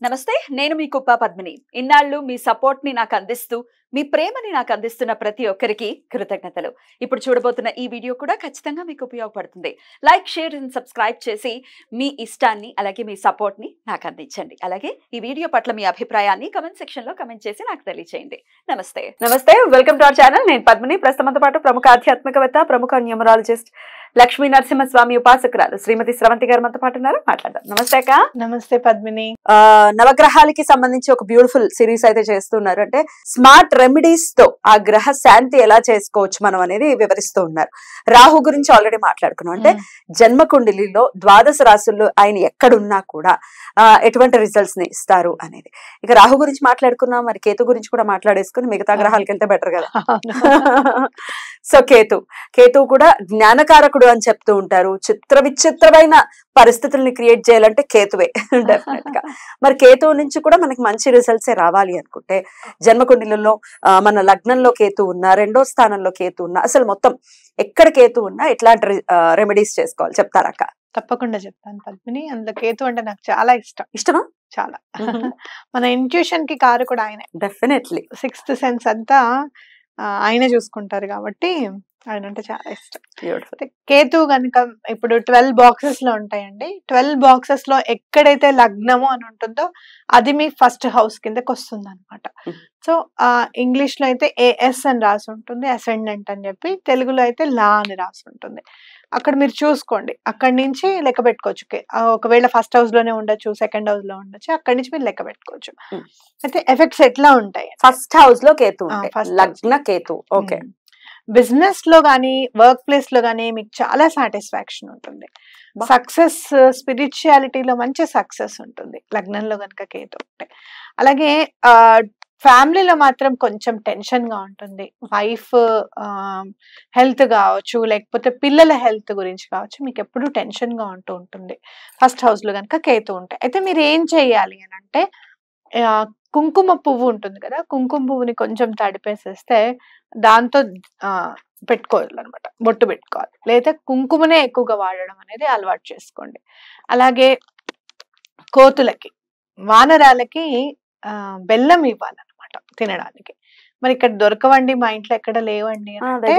నమస్తే, నేను మీ కుప్ప పద్మిని. ఇన్నాళ్ళు మీ సపోర్ట్ ని నాకు అందిస్తూ, మీ ప్రేమని నాకు అందిస్తున్న ప్రతి ఒక్కరికి కృతజ్ఞతలు. ఇప్పుడు చూడబోతున్న ఈ వీడియో కూడా ఖచ్చితంగా మీకు ఉపయోగపడుతుంది. లైక్, షేర్ అండ్ సబ్స్క్రైబ్ చేసి మీ ఇష్టాన్ని అలాగే మీ సపోర్ట్ ని నాకు అందించండి. అలాగే ఈ వీడియో పట్ల మీ అభిప్రాయాన్ని కమెంట్ సెక్షన్ లో కమెంట్ చేసి నాకు తెలియజేయండి. నమస్తే, వెల్కమ్ టు అవర్ ఛానల్. నేను పద్మిని. ప్రస్తుతంతో పాటు ప్రముఖ ఆధ్యాత్మికవేత్త, ప్రముఖ న్యూమరాలజిస్ట్, లక్ష్మీ నరసింహస్వామి ఉపాసకురాలు శ్రీమతి స్రవంతి గారు మనతో పాటు ఉన్నారు. మాట్లాడదాం. నమస్తే అక్క. నమస్తే పద్మిని. నవగ్రహాలకి సంబంధించి ఒక బ్యూటిఫుల్ సిరీస్ అయితే చేస్తున్నారు. అంటే స్మార్ట్ రెమెడీస్ తో ఆ గ్రహ శాంతి ఎలా చేసుకోవచ్చు మనం అనేది వివరిస్తూ ఉన్నారు. రాహు గురించి ఆల్రెడీ మాట్లాడుకున్నాం. అంటే జన్మకుండలిలో ద్వాదశ రాశుల్లో ఆయన ఎక్కడున్నా కూడా ఎటువంటి రిజల్ట్స్ ని ఇస్తారు అనేది. ఇక రాహు గురించి మాట్లాడుకున్నాం, మరి కేతు గురించి కూడా మాట్లాడేసుకుని మిగతా గ్రహాలకి వెళ్తే బెటర్ కదా. సో కేతు కూడా జ్ఞానకారకుడు అని చెప్తూ ఉంటారు. విచిత్రమైన పరిస్థితుల్ని క్రియేట్ చేయాలంటే కేతువే డెఫినెట్ గా. మరి కేతువు నుంచి కూడా మనకి మంచి రిజల్ట్స్ రావాలి అనుకుంటే జన్మకుండలిలో మన లగ్నంలో కేతు ఉన్నా, రెండో స్థానంలో కేతు ఉన్నా, అసలు మొత్తం ఎక్కడ కేతు ఉన్నా ఎట్లాంటి రెమెడీస్ చేసుకోవాలి చెప్తారక్క? తప్పకుండా చెప్తాను పద్మిని. అందులో కేతు అంటే నాకు చాలా ఇష్టమా చాలా. మన ఇంట్యూషన్ కి కారు కూడా ఆయనే. డెఫినెట్లీ సిక్స్త్ సెన్స్ అంతా ఆయనే చూసుకుంటారు కాబట్టి ఆయన అంటే చాలా ఇష్టం. కేతు కనుక ఇప్పుడు 12 బాక్సెస్ లో ఉంటాయండి. 12 బాక్సెస్ లో ఎక్కడైతే లగ్నము అని ఉంటుందో అది మీ ఫస్ట్ హౌస్ కిందకి వస్తుంది అనమాట. సో ఇంగ్లీష్ లో అయితే ఏఎస్ అని రాసి ఉంటుంది, అసెండెంట్ అని చెప్పి. తెలుగులో అయితే లా అని రాసి ఉంటుంది. అక్కడ మీరు చూసుకోండి, అక్కడి నుంచి లెక్క పెట్టుకోవచ్చు. ఒకవేళ ఫస్ట్ హౌస్ లోనే ఉండొచ్చు, సెకండ్ హౌస్ లో ఉండొచ్చు, అక్కడి నుంచి మీరు లెక్క పెట్టుకోవచ్చు. అయితే ఎఫెక్ట్స్ ఎట్లా ఉంటాయి? ఫస్ట్ హౌస్ లో కేతు, లగ్న కేతు. ఓకే. బిజినెస్ లో గానీ, వర్క్ ప్లేస్ లో గానీ మీకు చాలా సాటిస్ఫాక్షన్ ఉంటుంది. సక్సెస్, స్పిరిచువాలిటీలో మంచి సక్సెస్ ఉంటుంది లగ్నంలో కనుక కేతు ఉంటే. అలాగే ఫ్యామిలీలో మాత్రం కొంచెం టెన్షన్ గా ఉంటుంది. వైఫ్ హెల్త్ కావచ్చు, లేకపోతే పిల్లల హెల్త్ గురించి కావచ్చు, మీకు ఎప్పుడు టెన్షన్ గా ఉంటుంది ఫస్ట్ హౌస్ లో కనుక కేతు ఉంటాయి. అయితే మీరు ఏం చేయాలి అని అంటే, కుంకుమ పువ్వు ఉంటుంది కదా, కుంకుమ పువ్వుని కొంచెం తడిపేసేస్తే దాంతో పెట్టుకోవాలన్నమాట, బొట్టు పెట్టుకోవాలి. లేదా కుంకుమనే ఎక్కువగా వాడడం అనేది అలవాటు చేసుకోండి. అలాగే కోతులకి, వానరాలకి బెల్లం ఇవ్వాలన్నమాట తినడానికి. మరి ఇక్కడ దొరకవండి, మా ఇంట్లో ఎక్కడ లేవండి అంటే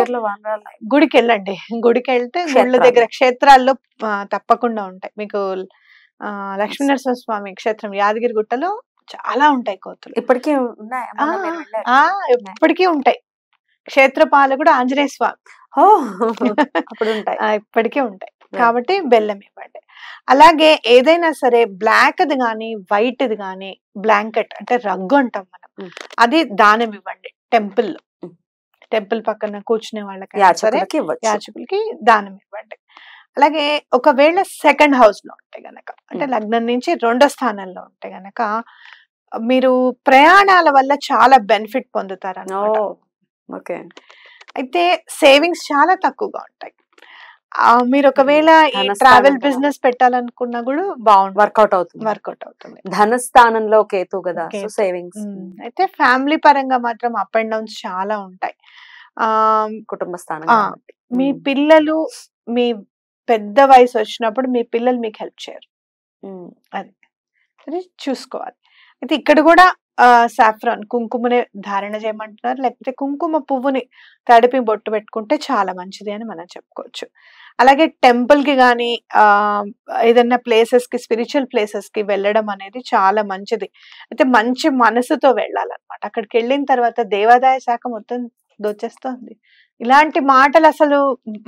గుడికి వెళ్ళండి. గుడికి వెళ్తే గుళ్ళ దగ్గర క్షేత్రాల్లో తప్పకుండా ఉంటాయి. మీకు లక్ష్మీ నరసింహస్వామి క్షేత్రం యాదగిరి గుట్టలో చాలా ఉంటాయి కోతులు. ఇప్పటికీ ఇప్పటికీ ఉంటాయి. క్షేత్రపాలకుడు ఆంజనేయ స్వామి ఇప్పటికీ ఉంటాయి. కాబట్టి బెల్లం ఇవ్వండి. అలాగే ఏదైనా సరే బ్లాక్ ది గాని, వైట్ ది గాని, బ్లాంకెట్ అంటే రగ్గు అంటాం మనం, అది దానం ఇవ్వండి. టెంపుల్ పక్కన కూర్చునే వాళ్ళకి, యాచకులకి దానం ఇవ్వండి. అలాగే ఒకవేళ సెకండ్ హౌస్ లో ఉంటే గనక, అంటే లగ్నం నుంచి రెండో స్థానంలో ఉంటే గనక, మీరు ప్రయాణాల వల్ల చాలా బెనిఫిట్ పొందుతారు అన్నమాట. ఓకే. అయితే సేవింగ్స్ చాలా తక్కువగా ఉంటాయి. మీరు ఒకవేళ ట్రావెల్ బిజినెస్ పెట్టాలనుకున్నా కూడా బాగుంటుంది, వర్కౌట్ అవుతుంది. ధనస్థానంలో కేతు కదా, సేవింగ్స్. అయితే ఫ్యామిలీ పరంగా మాత్రం అప్ అండ్ డౌన్స్ చాలా ఉంటాయి. కుటుంబ స్థానం, మీ పిల్లలు, మీ పెద్ద వయసు వచ్చినప్పుడు మీ పిల్లలు మీకు హెల్ప్ చేయరు, అది చూసుకోవాలి. అయితే ఇక్కడ కూడా సాఫ్రాన్ కుంకుమనే ధారణ చేయమంటున్నారు. లేకపోతే కుంకుమ పువ్వుని తడిపి బొట్టు పెట్టుకుంటే చాలా మంచిది అని మనం చెప్పుకోవచ్చు. అలాగే టెంపుల్ కి గానీ, ఏదైనా ప్లేసెస్ కి, స్పిరిచువల్ ప్లేసెస్ కి వెళ్ళడం అనేది చాలా మంచిది. అయితే మంచి మనసుతో వెళ్ళాలన్నమాట. అక్కడికి వెళ్ళిన తర్వాత దేవాదాయ శాఖ మొత్తం దోచేస్తుంది. ఇలాంటి మాటలు అసలు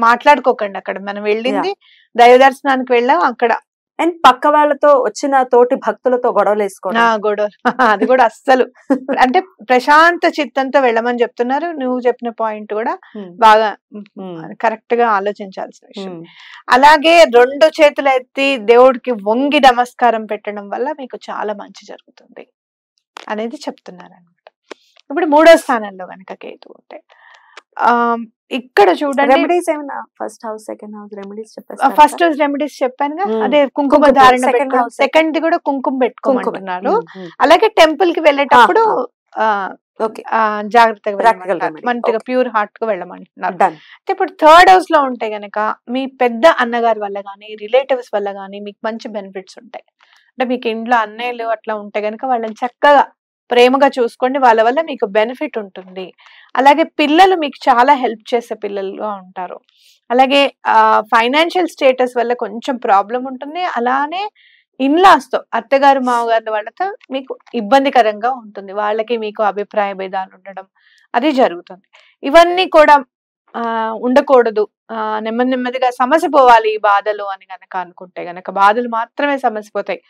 మాట్లాడుకోకండి. అక్కడ మనం వెళ్ళింది దైవ దర్శనానికి వెళ్ళాం, అక్కడ అండ్ పక్క వాళ్ళతో వచ్చిన తోటి భక్తులతో గొడవలు వేసుకోవడం, అది కూడా అస్సలు అంటే ప్రశాంత చిత్తంతో వెళ్ళమని చెప్తున్నారు. నువ్వు చెప్పిన పాయింట్ కూడా బాగా కరెక్ట్ గా ఆలోచించాల్సిన విషయం. అలాగే 2 చేతులు ఎత్తి దేవుడికి వంగి నమస్కారం పెట్టడం వల్ల మీకు చాలా మంచి జరుగుతుంది అనేది చెప్తున్నారు అనమాట. ఇప్పుడు 3వ స్థానంలో కనుక కేతు ఉంటే, ఇక్కడ చూడండి, రెమెడీస్ ఏమైనా first house, second house remedies చెప్పేసి, ఫస్ట్ హౌస్ రెమెడీస్ చెప్పానుగా, అదే కుంకుమ ధారణ, సెకండ్ కూడా కుంకుమ పెట్టుకోమంటున్నారు. అలాగే టెంపుల్ కి వెళ్ళేటప్పుడు ఓకే, జాగ్రత్తగా ప్రాక్టికల్ వెళ్ళమంటారు, రెమెడీ. మంచిగా ఓకే, ప్యూర్ హార్ట్ గా వెళ్ళమంటున్నారు. డన్. అయితే ఇప్పుడు థర్డ్ హౌస్ లో ఉంటే గనక మీ పెద్ద అన్నగారి వల్ల గానీ రిలేటివ్స్ వల్ల గానీ మీకు మంచి బెనిఫిట్స్ ఉంటాయి. అంటే మీకు ఇంట్లో అన్నయ్యలు అట్లా ఉంటే గనక వాళ్ళని చక్కగా ప్రేమగా చూసుకోండి, వాళ్ళ వల్ల మీకు బెనిఫిట్ ఉంటుంది. అలాగే పిల్లలు మీకు చాలా హెల్ప్ చేసే పిల్లలుగా ఉంటారు. అలాగే ఫైనాన్షియల్ స్టేటస్ వల్ల కొంచెం ప్రాబ్లం ఉంటుంది. అలానే ఇన్లాస్ తో అత్తగారు మామగారు వాళ్ళతో మీకు ఇబ్బందికరంగా ఉంటుంది, వాళ్ళకి మీకు అభిప్రాయ భేదాలు ఉండడం అది జరుగుతుంది. ఇవన్నీ కూడా ఉండకూడదు. నెమ్మది నెమ్మదిగా సమస్య పోవాలి ఈ బాధలు అని గనక అనుకుంటే గనక బాధలు మాత్రమే సమస్య పోతాయి.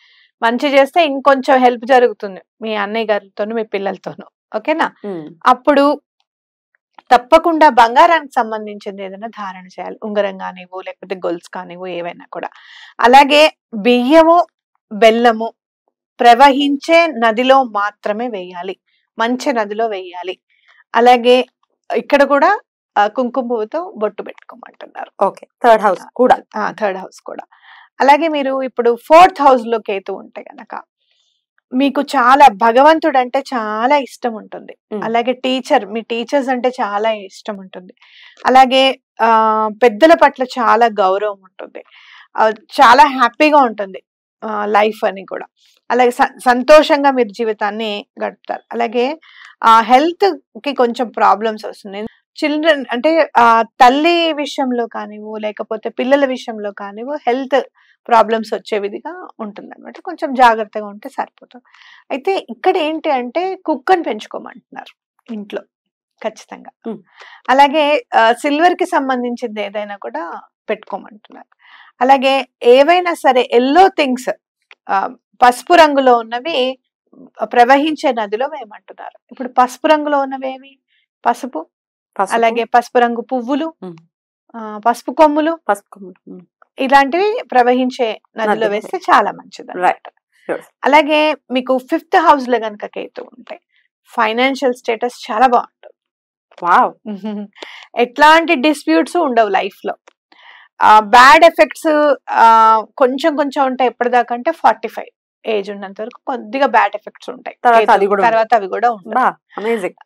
మంచి చేస్తే ఇంకొంచెం హెల్ప్ జరుగుతుంది మీ అన్నయ్య గారితోనూ మీ పిల్లలతోనూ. ఓకేనా? అప్పుడు తప్పకుండా బంగారానికి సంబంధించింది ఏదైనా ధారణ చేయాలి, ఉంగరం కానివ్వు లేకపోతే గొలుసు కానివ్వు ఏవైనా కూడా. అలాగే బియ్యము బెల్లము ప్రవహించే నదిలో మాత్రమే వేయాలి, మంచి నదిలో వేయాలి. అలాగే ఇక్కడ కూడా కుంకుమ పువ్వుతో బొట్టు పెట్టుకోమంటున్నారు. ఓకే, థర్డ్ హౌస్ కూడా. థర్డ్ హౌస్ కూడా. అలాగే మీరు ఇప్పుడు ఫోర్త్ హౌస్ లో కేతు ఉంటే గనక మీకు చాలా భగవంతుడు అంటే చాలా ఇష్టం ఉంటుంది. అలాగే మీ టీచర్స్ అంటే చాలా ఇష్టం ఉంటుంది. అలాగే పెద్దల పట్ల చాలా గౌరవం ఉంటుంది, చాలా హ్యాపీగా ఉంటుంది లైఫ్ అని కూడా. అలాగే సంతోషంగా మీరు జీవితాన్ని గడుపుతారు. అలాగే హెల్త్ కి కొంచెం ప్రాబ్లమ్స్ వస్తున్నాయి. చిల్డ్రన్ అంటే తల్లి విషయంలో కానివ్వు లేకపోతే పిల్లల విషయంలో కానివ్వు హెల్త్ ప్రాబ్లమ్స్ వచ్చే విధిగా ఉంటుంది అనమాట. కొంచెం జాగ్రత్తగా ఉంటే సరిపోతుంది. అయితే ఇక్కడ ఏంటి అంటే కుక్కని పెంచుకోమంటున్నారు ఇంట్లో ఖచ్చితంగా. అలాగే సిల్వర్ కి సంబంధించింది ఏదైనా కూడా పెట్టుకోమంటున్నారు. అలాగే ఏవైనా సరే ఎల్లో థింగ్స్ పసుపు రంగులో ఉన్నవి ప్రవహించే నదిలో వేయమంటున్నారు. ఇప్పుడు పసుపు రంగులో ఉన్నవి ఏవి? పసుపు, అలాగే పసుపు రంగు పువ్వులు, పసుపు కొమ్ములు, ఇలాంటివి ప్రవహించే నదిలో వేస్తే చాలా మంచిది అన్నమాట. అలాగే మీకు ఫిఫ్త్ హౌస్ లో కనుక కేతు ఉంటే ఫైనాన్షియల్ స్టేటస్ చాలా బాగుంటుంది. వావ్, ఎట్లాంటి డిస్ప్యూట్స్ ఉండవు లైఫ్ లో. బ్యాడ్ ఎఫెక్ట్స్ కొంచెం కొంచెం ఉంటాయి. ఎప్పటిదాకా అంటే 45 ఏజ్ ఉన్నంత వరకు కొద్దిగా బ్యాడ్ ఎఫెక్ట్స్ ఉంటాయి, తర్వాత అవి కూడా ఉంటాయి. అమేజింగ్.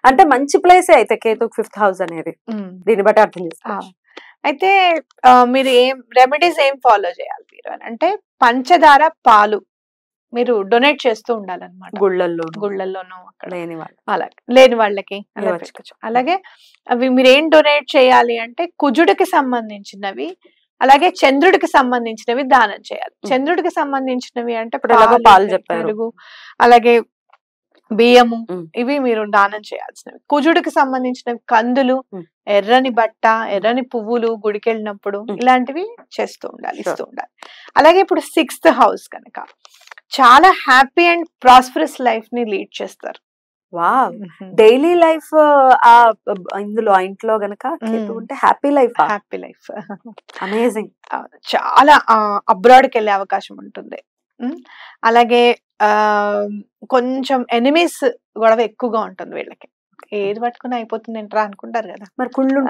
అంటే మంచి ప్లేస్ అయితే కేతు ఫిఫ్త్ హౌస్ అనేది, దీన్ని బట్టి అర్థం చేసుకోవచ్చు. అయితే మీరు రెమెడీస్ ఏం ఫాలో చేయాలి మీరు అంటే పంచదార పాలు మీరు డొనేట్ చేస్తూ ఉండాలన్నమాట, గుళ్ళల్లోనూ అక్కడ లేని వాళ్ళకి అలా పెట్టుకోవచ్చు. అలాగే అవి మీరు ఏం డొనేట్ చేయాలి అంటే కుజుడికి సంబంధించినవి, అలాగే చంద్రుడికి సంబంధించినవి దానం చేయాలి. చంద్రుడికి సంబంధించినవి అంటే పాలు, పెరుగు, అలాగే బియ్యము, ఇవి మీరు దానం చేయాల్సినవి. కుజుడికి సంబంధించినవి కందులు, ఎర్రని బట్ట, ఎర్రని పువ్వులు గుడికి వెళ్ళినప్పుడు ఇలాంటివి చేస్తూ ఉండాలి, ఇస్తూ ఉండాలి. అలాగే ఇప్పుడు 6th హౌస్ కనుక చాలా హ్యాపీ అండ్ ప్రాస్పరస్ లైఫ్ ని లీడ్ చేస్తారు. వావ్, డైలీ లైఫ్ ఇందులో ఇంట్లో గనక ఉంటే హ్యాపీ లైఫ్. అమేజింగ్. చాలా అబ్రాడ్ కి వెళ్ళే అవకాశం ఉంటుంది. అలాగే కొంచెం ఎనిమీస్ గొడవ ఎక్కువగా ఉంటుంది వీళ్ళకి, ఏది పట్టుకుని అయిపోతుంది ఏంట్రా అనుకుంటారు కదా, మరి కుళ్ళు.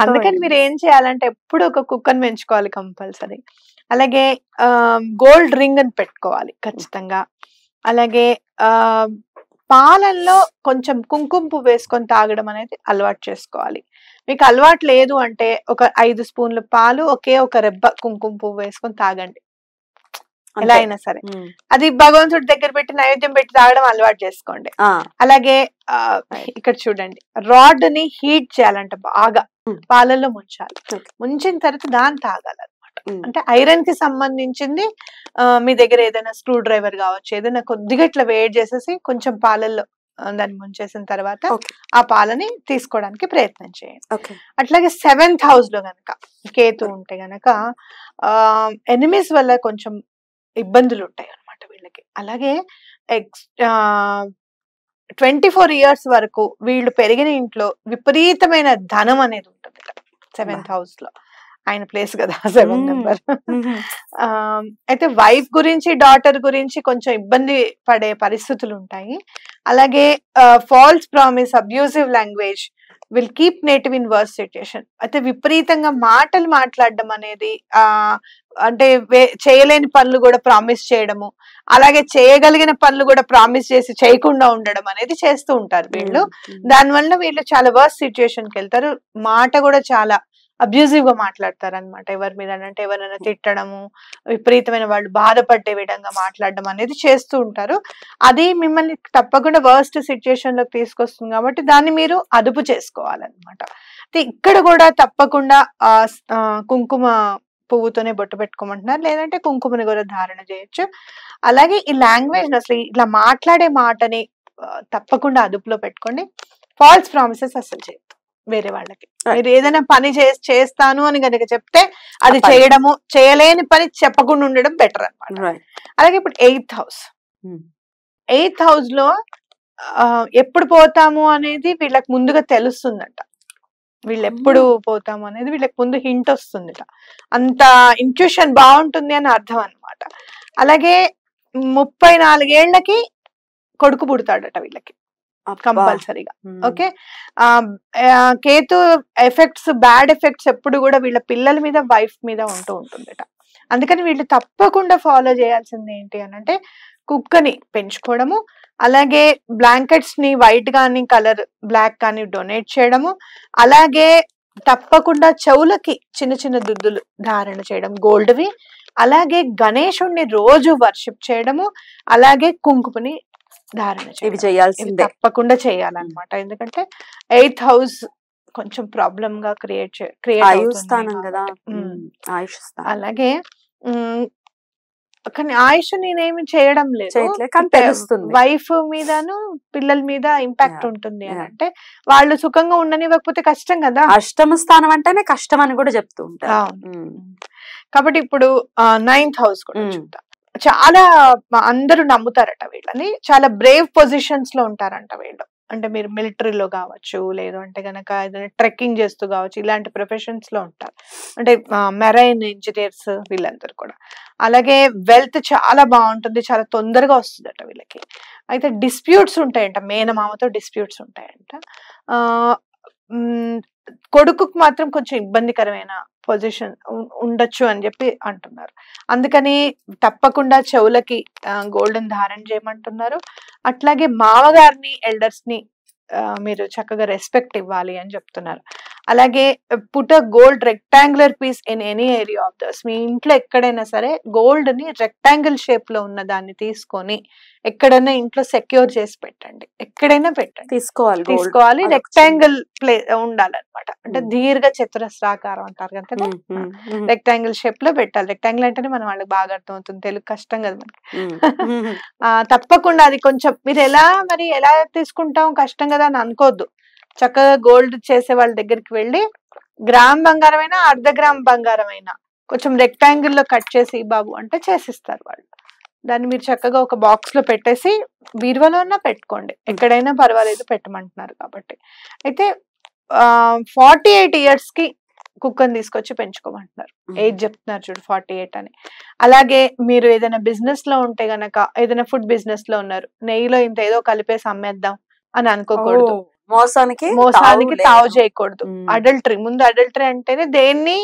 అందుకని మీరు ఏం చేయాలంటే ఎప్పుడు ఒక కుక్కని పెంచుకోవాలి కంపల్సరీ. అలాగే గోల్డ్ రింగ్ అని పెట్టుకోవాలి ఖచ్చితంగా. అలాగే పాలల్లో కొంచెం కుంకుమ పువ్వు వేసుకొని తాగడం అనేది అలవాటు చేసుకోవాలి. మీకు అలవాటు లేదు అంటే ఒక 5 స్పూన్ల పాలు ఒక రెబ్బ కుంకుమ పువ్వు వేసుకొని తాగండి, ఎలా అయినా సరే. అది భగవంతుడి దగ్గర పెట్టి నైవేద్యం పెట్టి తాగడం అలవాటు చేసుకోండి. అలాగే ఇక్కడ చూడండి, రాడ్ ని హీట్ చేయాలంట బాగా, పాలల్లో ముంచాలి, ముంచిన తర్వాత దాన్ని తాగాలన్నమాట. అంటే ఐరన్ కి సంబంధించింది మీ దగ్గర ఏదైనా స్క్రూ డ్రైవర్ కావచ్చు, ఏదైనా కొద్దిగా ఇట్లా వేడి చేసేసి కొంచెం పాలల్లో దాన్ని ముంచేసిన తర్వాత ఆ పాలని తీసుకోవడానికి ప్రయత్నం చేయండి. అట్లాగే 7th హౌస్ లో గనక కేతు ఉంటే గనక ఎనిమీస్ వల్ల కొంచెం ఇబ్బందులు ఉంటాయి అన్నమాట వీళ్ళకి. అలాగే 24 years వరకు వీళ్ళు పెరిగిన ఇంట్లో విపరీతమైన ధనం అనేది ఉంటుంది 7th హౌస్ లో, ఆయన ప్లేస్ కదా 7 నెంబర్. అయితే వైఫ్ గురించి డాటర్ గురించి కొంచెం ఇబ్బంది పడే పరిస్థితులు ఉంటాయి. అలాగే false promise, abusive language, will keep native in worse situation. అయితే విపరీతంగా మాటలు మాట్లాడడం అనేది అంటే చేయలేని పనులు కూడా ప్రామిస్ చేయడము, అలాగే చేయగలిగిన పనులు కూడా ప్రామిస్ చేసి చేయకుండా ఉండడం అనేది చేస్తూ ఉంటారు వీళ్ళు. దానివల్ల వీళ్ళు చాలా వర్స్ సిచ్యుయేషన్ కి వెళ్తారు. మాట కూడా చాలా అబ్యూజివ్ గా మాట్లాడతారు అనమాట ఎవరి మీద అంటే ఎవరైనా తిట్టడము, విపరీతమైన వాళ్ళు బాధపడే విధంగా మాట్లాడడం అనేది చేస్తూ ఉంటారు. అది మిమ్మల్ని తప్పకుండా వర్స్ట్ సిచ్యుయేషన్ లోకి తీసుకొస్తుంది కాబట్టి దాన్ని మీరు అదుపు చేసుకోవాలన్నమాట. ఇక్కడ కూడా తప్పకుండా కుంకుమ పువ్వుతోనే బొట్టు పెట్టుకోమంటున్నారు, లేదంటే కుంకుమని కూడా ధారణ చేయొచ్చు. అలాగే ఈ లాంగ్వేజ్ అసలు ఇట్లా మాట్లాడే మాటని తప్పకుండా అదుపులో పెట్టుకోండి. ఫాల్స్ ప్రామిసెస్ అసలు చేయొద్దు వేరే వాళ్ళకి. మీరు ఏదైనా పని చేస్తాను అని కనుక చెప్తే అది చేయడము, చేయలేని పని చెప్పకుండా ఉండడం బెటర్ అన్నమాట. అలాగే ఇప్పుడు 8th హౌస్, 8th హౌస్ లో ఎప్పుడు పోతాము అనేది వీళ్ళకి ముందుగా తెలుస్తుందంట. వీళ్ళు ఎప్పుడు పోతాము అనేది వీళ్ళకి ముందు హింట్ వస్తుందిట. అంత ఇంట్యూషన్ బాగుంటుంది అని అర్థం అన్నమాట. అలాగే 34 ఏళ్లకి కొడుకు పుడతాడట వీళ్ళకి కంపల్సరీగా. Okay, Ketu effects, bad effects ఎప్పుడు కూడా వీళ్ళ పిల్లల మీద, వైఫ్ మీద ఉంటూ ఉంటుందట. అందుకని వీళ్ళు తప్పకుండా ఫాలో చేయాల్సింది ఏంటి అని అంటే కుక్కని పెంచుకోవడము, అలాగే బ్లాంకెట్స్ ని వైట్ కానీ కలర్ బ్లాక్ కానీ డొనేట్ చేయడము, అలాగే తప్పకుండా చెవులకి చిన్న చిన్న దుద్దులు ధారణ చేయడం గోల్డ్వి, అలాగే గణేశుణ్ణి రోజు వర్షిప్ చేయడము, అలాగే కుంకుమని ధారణ చేయడం తప్పకుండా చేయాలన్నమాట. ఎందుకంటే 8th హౌస్ కొంచెం ప్రాబ్లం గా క్రియేట్ అలాగే కానీ ఆయుష్ నేనేమి చేయడం లేదు, వైఫ్ మీదను పిల్లల మీద ఇంపాక్ట్ ఉంటుంది అని అంటే వాళ్ళు సుఖంగా ఉండనివ్వకపోతే కష్టం కదా. అష్టమ స్థానం అంటేనే కష్టం అని కూడా చెప్తూ ఉంటారు. కాబట్టి ఇప్పుడు 9th హౌస్ కూడా చూద్దాం. చాలా అందరూ నమ్ముతారట వీళ్ళని, చాలా బ్రేవ్ పొజిషన్స్ లో ఉంటారంట వీళ్ళు. అంటే మీరు మిలిటరీలో కావచ్చు, లేదు అంటే గనక ఏదైనా ట్రెక్కింగ్ చేస్తూ కావచ్చు, ఇలాంటి ప్రొఫెషన్స్ లో ఉంటారు. అంటే మెరైన్ ఇంజనీర్స్ వీళ్ళందరూ కూడా. అలాగే వెల్త్ చాలా బాగుంటుంది, చాలా తొందరగా వస్తుందట వీళ్ళకి. అయితే డిస్ప్యూట్స్ ఉంటాయంట, మేనమామతో డిస్ప్యూట్స్ ఉంటాయంట. కొడుకుకు మాత్రం కొంచెం ఇబ్బందికరమైన పొజిషన్ ఉండొచ్చు అని చెప్పి అంటున్నారు. అందుకని తప్పకుండా చెవులకి గోల్డెన్ ధారణ చేయమంటున్నారు. అట్లాగే మామగారిని, ఎల్డర్స్ ని మీరు చక్కగా రెస్పెక్ట్ ఇవ్వాలి అని చెప్తున్నారు. అలాగే put a gold rectangular piece in any area of this. మీ ఇంట్లో ఎక్కడైనా సరే గోల్డ్ ని రెక్టాంగిల్ షేప్ లో ఉన్న దాన్ని తీసుకొని ఎక్కడైనా ఇంట్లో సెక్యూర్ చేసి పెట్టండి. ఎక్కడైనా పెట్టండి, తీసుకోవాలి. రెక్టాంగిల్ ప్లే ఉండాలన్నమాట. అంటే దీర్ఘ చతురస్రాకారం అంటారు కదా, రెక్టాంగిల్ షేప్ లో పెట్టాలి. రెక్టాంగిల్ అంటేనే మనం వాళ్ళకి బాగా అర్థం అవుతుంది, తెలుగు కష్టం కదా మనకి. తప్పకుండా అది కొంచెం మీరు ఎలా తీసుకుంటాం కష్టం కదా అని అనుకోవద్దు. చక్కగా గోల్డ్ చేసే వాళ్ళ దగ్గరికి వెళ్ళి గ్రామ్ బంగారం అయినా, అర్ధ గ్రామ్ బంగారం అయినా కొంచెం రెక్టాంగిల్ లో కట్ చేసి బాబు అంటే చేసిస్తారు వాళ్ళు. దాన్ని మీరు చక్కగా ఒక బాక్స్ లో పెట్టేసి బీరువాలో అన్నా పెట్టుకోండి, ఎక్కడైనా పర్వాలేదు పెట్టమంటున్నారు కాబట్టి. అయితే 48 years కి కుక్కని తీసుకొచ్చి పెంచుకోమంటున్నారు. ఏజ్ చెప్తున్నారు చూడు 48 అని. అలాగే మీరు ఏదైనా బిజినెస్ లో ఉంటే గనక, ఏదైనా ఫుడ్ బిజినెస్ లో ఉన్నారు, నెయ్యిలో ఇంత ఏదో కలిపేసి అమ్మేద్దాం అని అనుకోకూడదు. మోసానికి తావు చేయకూడదు. అడల్టరీ, ముందు అడల్టరీ అంటేనే దేన్ని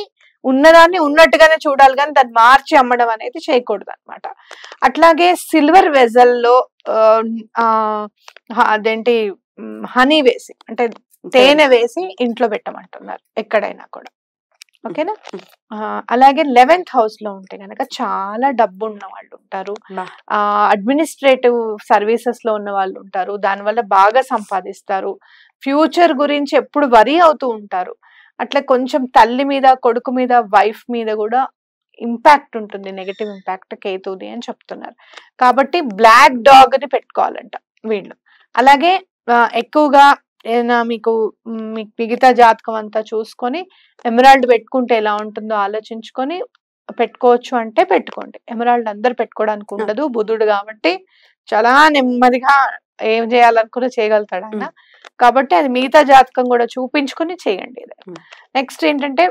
ఉన్నదాన్ని ఉన్నట్టుగానే చూడాలి, కానీ దాన్ని మార్చి అమ్మడం అనేది చేయకూడదు అనమాట. అట్లాగే సిల్వర్ వెజల్లో అదేంటి హనీ వేసి, అంటే తేనె వేసి ఇంట్లో పెట్టమంటున్నారు ఎక్కడైనా కూడా. ఓకేనా. అలాగే 11th హౌస్ లో ఉంటే గనక చాలా డబ్బు ఉన్న వాళ్ళు ఉంటారు, అడ్మినిస్ట్రేటివ్ సర్వీసెస్ లో ఉన్న వాళ్ళు ఉంటారు, దానివల్ల బాగా సంపాదిస్తారు, ఫ్యూచర్ గురించి ఎప్పుడు వరీ అవుతూ ఉంటారు. అట్లా కొంచెం తల్లి మీద, కొడుకు మీద, వైఫ్ మీద కూడా ఇంపాక్ట్ ఉంటుంది, నెగటివ్ ఇంపాక్ట్ కేతుది అని చెప్తున్నారు. కాబట్టి బ్లాక్ డాగ్ ని పెట్టుకోవాలంట వీళ్ళు. అలాగే ఎక్కువగా ఏదైనా మీకు మిగతా జాతకం అంతా చూసుకొని ఎమరాల్డ్ పెట్టుకుంటే ఎలా ఉంటుందో ఆలోచించుకొని పెట్టుకోవచ్చు అంటే పెట్టుకోండి. ఎమరాల్డ్ అందరు పెట్టుకోవడానికి ఉండదు, బుధుడు కాబట్టి చాలా నెమ్మదిగా ఏం చేయాలనుకున్నా చేయగలుగుతాడు ఆయన. కాబట్టి అది మిగతా జాతకం కూడా చూపించుకొని చేయండి. నెక్స్ట్ ఏంటంటే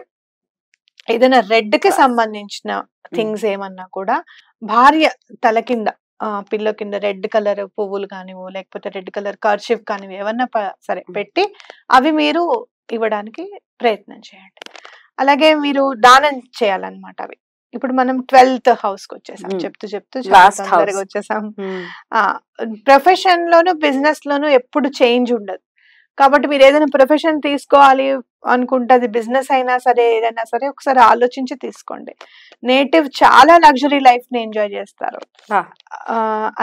ఏదైనా రెడ్ కి సంబంధించిన థింగ్స్ ఏమన్నా కూడా భార్య తల కింద పిల్లో కింద రెడ్ కలర్ పువ్వులు కానివో లేకపోతే రెడ్ కలర్ కర్చీఫ్ కానివి ఏమన్నా సరే పెట్టి అవి మీరు ఇవ్వడానికి ప్రయత్నం చేయండి. అలాగే మీరు దానం చేయాలన్నమాట అవి. ఇప్పుడు మనం 12th house కి వచ్చేసాం, చెప్తూ చాలా తొందరగా వచ్చేసాం. ప్రొఫెషన్ లోను బిజినెస్ లోను ఎప్పుడు చేంజ్ ఉండదు. కాబట్టి మీరు ఏదైనా ప్రొఫెషన్ తీసుకోవాలి అనుకుంటే అది బిజినెస్ అయినా సరే ఏదైనా సరే ఒకసారి ఆలోచించి తీసుకోండి. నేటివ్ చాలా లగ్జరీ లైఫ్ ని ఎంజాయ్ చేస్తారు.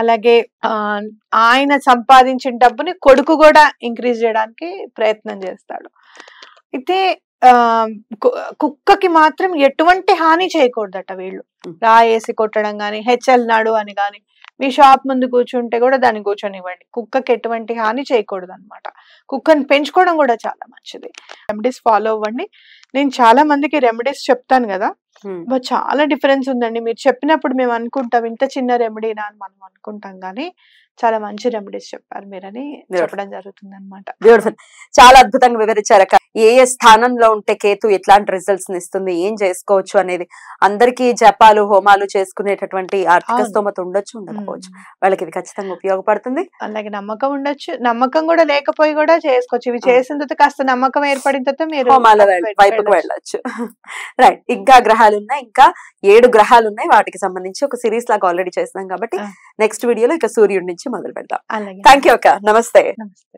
అలాగే ఆయన సంపాదించిన డబ్బుని కొడుకు కూడా ఇంక్రీజ్ చేయడానికి ప్రయత్నం చేస్తాడు. అయితే కుక్కకి మాత్రం ఎటువంటి హాని చేయకూడదట వీళ్ళు. రాయేసి కొట్టడం గాని, హెచ్ఎల్ నాడు అని గాని, మీ షాప్ ముందు కూర్చుంటే కూడా దాన్ని కూర్చొనివ్వండి. కుక్కకి ఎటువంటి హాని చేయకూడదు అనమాట. కుక్కని పెంచుకోవడం కూడా చాలా మంచిది. రెమెడీస్ ఫాలో అవ్వండి. నేను చాలా మందికి రెమెడీస్ చెప్తాను కదా, చాలా డిఫరెన్స్ ఉందండి. మీరు చెప్పినప్పుడు మేము అనుకుంటాం ఇంత చిన్న రెమెడీనా అని మనం అనుకుంటాం, కానీ చాలా మంచి రెమెడీస్ చెప్పారు మీరని చెప్పడం జరుగుతుంది అనమాట. బ్యూటిఫుల్, చాలా అద్భుతంగా వివరించారు అక్క. ఏ స్థానంలో ఉంటే కేతు ఎట్లాంటి రిజల్ట్స్ ఇస్తుంది, ఏం చేసుకోవచ్చు అనేది. అందరికీ జపాలు హోమాలు చేసుకునేటటువంటి ఆర్థిక స్తోమత ఉండొచ్చు, ఉండకపోవచ్చు, వాళ్ళకి ఇది ఖచ్చితంగా ఉపయోగపడుతుంది. అలాగే నమ్మకం ఉండొచ్చు, నమ్మకం కూడా లేకపోయి కూడా చేసుకోవచ్చు. ఇవి చేసిన తర్వాత కాస్త నమ్మకం ఏర్పడిన తర్వాత మీరు హోమాల వైపుకు వెళ్ళొచ్చు. రైట్, ఇంకా గ్రహాలు ఉన్నాయి, ఇంకా 7 గ్రహాలు ఉన్నాయి. వాటికి సంబంధించి ఒక సిరీస్ లాగా ఆల్రెడీ చేస్తున్నాం కాబట్టి నెక్స్ట్ వీడియోలో ఇక సూర్యుడి నుంచి మొదలు పెడదాం. థ్యాంక్ యూ అక్క. నమస్తే. నమస్తే.